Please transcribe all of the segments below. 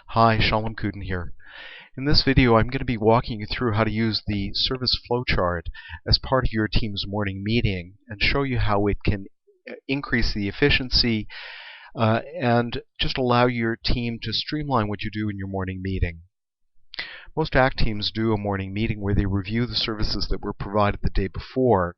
Hi, Shalom Kuden here. In this video, I'm going to be walking you through how to use the service flowchart as part of your team's morning meeting and show you how it can increase the efficiency and just allow your team to streamline what you do in your morning meeting. Most ACT teams do a morning meeting where they review the services that were provided the day before.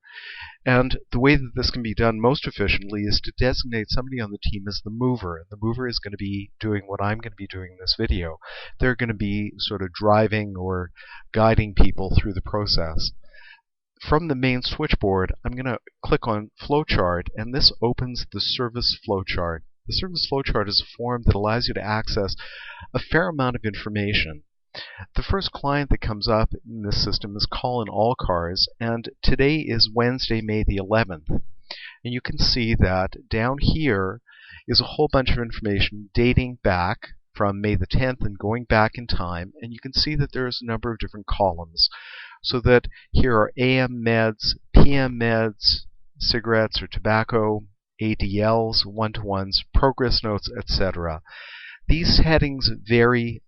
And the way that this can be done most efficiently is to designate somebody on the team as the mover. And the mover is going to be doing what I'm going to be doing in this video. They're going to be sort of driving or guiding people through the process. From the main switchboard, I'm going to click on Flowchart, and this opens the service flowchart. The service flowchart is a form that allows you to access a fair amount of information. The first client that comes up in this system is Colin Allcars, and today is Wednesday, May the 11th. And you can see that down here is a whole bunch of information dating back from May the 10th and going back in time, and you can see that there's a number of different columns. So that here are AM meds, PM meds, cigarettes or tobacco, ADLs, one-to-ones, progress notes, etc. These headings vary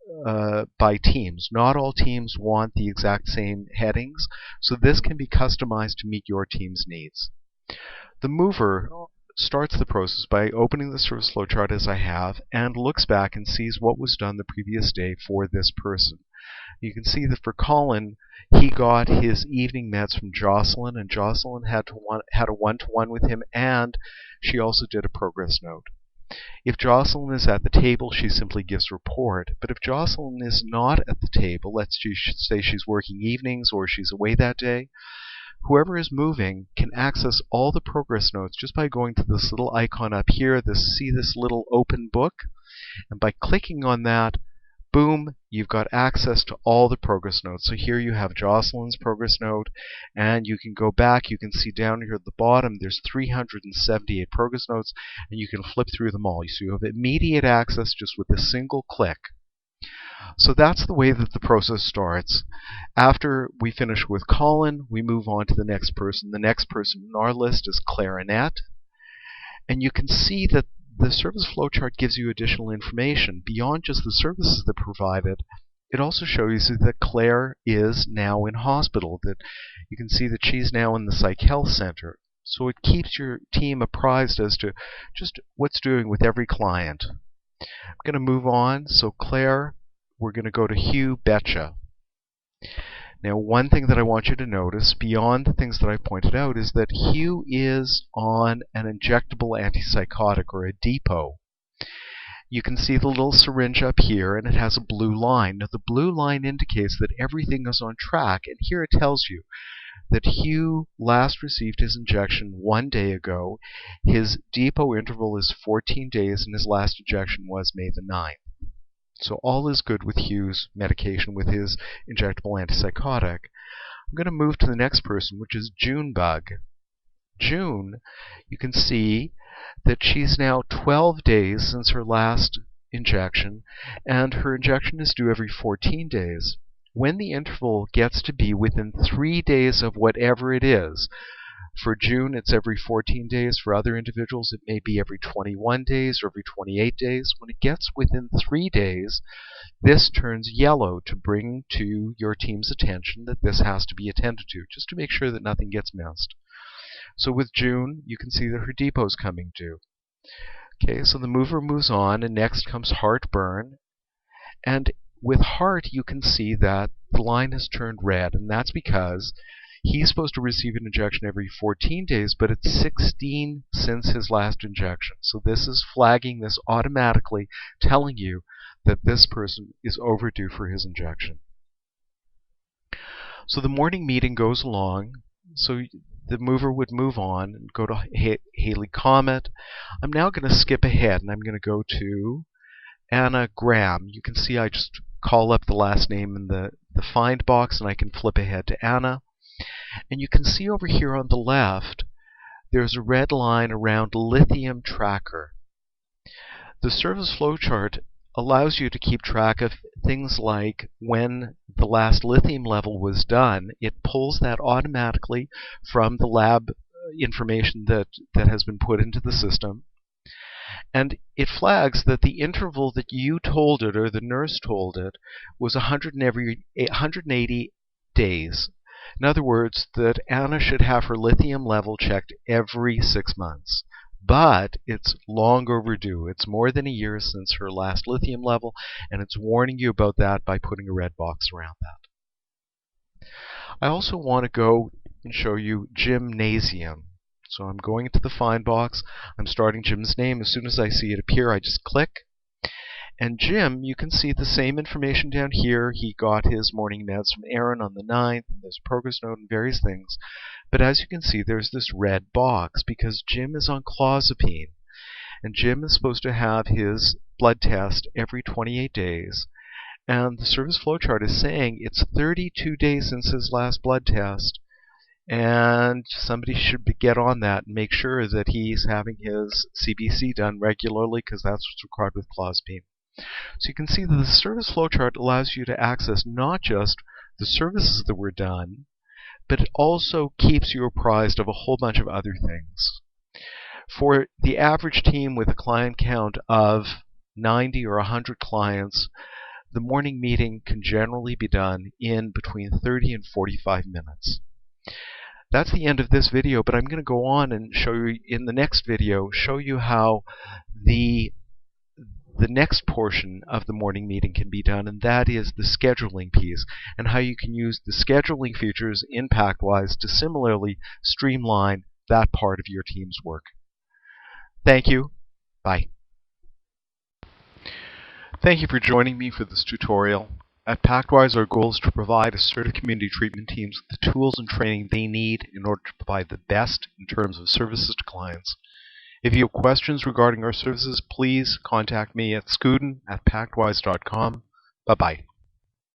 by teams. Not all teams want the exact same headings, so this can be customized to meet your team's needs. The mover starts the process by opening the service flowchart as I have and looks back and sees what was done the previous day for this person. You can see that for Colin, he got his evening meds from Jocelyn, and Jocelyn had a one-to-one with him, and she also did a progress note. If Jocelyn is at the table, she simply gives report. But if Jocelyn is not at the table, let's say she's working evenings or she's away that day, whoever is moving can access all the progress notes just by going to this little icon up here, see this little open book, and by clicking on that, boom, you've got access to all the progress notes. So here you have Jocelyn's progress note, and you can go back. You can see down here at the bottom there's 378 progress notes, and you can flip through them all. So you have immediate access just with a single click. So that's the way that the process starts. After we finish with Colin, we move on to the next person. The next person in our list is Clarinet, and you can see that the service flowchart gives you additional information. Beyond just the services that are provided, it also shows you that Claire is now in hospital, that you can see that she's now in the Psych Health Center. So it keeps your team apprised as to just what's doing with every client. I'm going to move on. So Claire, we're going to go to Hugh Betcha. Now, one thing that I want you to notice, beyond the things that I pointed out, is that Hugh is on an injectable antipsychotic, or a depot. You can see the little syringe up here, and it has a blue line. Now, the blue line indicates that everything is on track, and here it tells you that Hugh last received his injection 1 day ago. His depot interval is 14 days, and his last injection was May the 9th. So all is good with Hugh's medication, with his injectable antipsychotic. I'm going to move to the next person, which is Junebug. June, you can see that she's now 12 days since her last injection, and her injection is due every 14 days. When the interval gets to be within 3 days of whatever it is, for June, it's every 14 days. For other individuals, it may be every 21 days or every 28 days. When it gets within 3 days, this turns yellow to bring to your team's attention that this has to be attended to, just to make sure that nothing gets missed. So with June, you can see that her depot is coming due. Okay, so the mover moves on, and next comes Heartburn. And with Heart, you can see that the line has turned red, and that's because he's supposed to receive an injection every 14 days, but it's 16 since his last injection. So this is flagging this automatically, telling you that this person is overdue for his injection. So the morning meeting goes along. So the mover would move on and go to Haley Comet. I'm now going to skip ahead, and I'm going to go to Anna Graham. You can see I just call up the last name in the find box, and I can flip ahead to Anna. And you can see over here on the left, there's a red line around lithium tracker. The service flowchart allows you to keep track of things like when the last lithium level was done. It pulls that automatically from the lab information that has been put into the system. And it flags that the interval that you told it or the nurse told it was 180 days. In other words, that Anna should have her lithium level checked every 6 months. But it's long overdue. It's more than a year since her last lithium level, and it's warning you about that by putting a red box around that. I also want to go and show you gymnasium. So I'm going into the find box. I'm starting Jim's name. As soon as I see it appear, I just click. And Jim, you can see the same information down here. He got his morning meds from Aaron on the 9th, and there's a progress note and various things. But as you can see, there's this red box because Jim is on clozapine. And Jim is supposed to have his blood test every 28 days. And the service flowchart is saying it's 32 days since his last blood test. And somebody should get on that and make sure that he's having his CBC done regularly, because that's what's required with clozapine. So you can see that the service flowchart allows you to access not just the services that were done, but it also keeps you apprised of a whole bunch of other things. For the average team with a client count of 90 or 100 clients, the morning meeting can generally be done in between 30 and 45 minutes. That's the end of this video, but I'm going to go on and show you in the next video, show you how the next portion of the morning meeting can be done, and that is the scheduling piece, and how you can use the scheduling features in PACTwise to similarly streamline that part of your team's work. Thank you. Bye. Thank you for joining me for this tutorial. At PACTwise, our goal is to provide assertive community treatment teams with the tools and training they need in order to provide the best in terms of services to clients. If you have questions regarding our services, please contact me at scuden@pactwise.com. Bye-bye.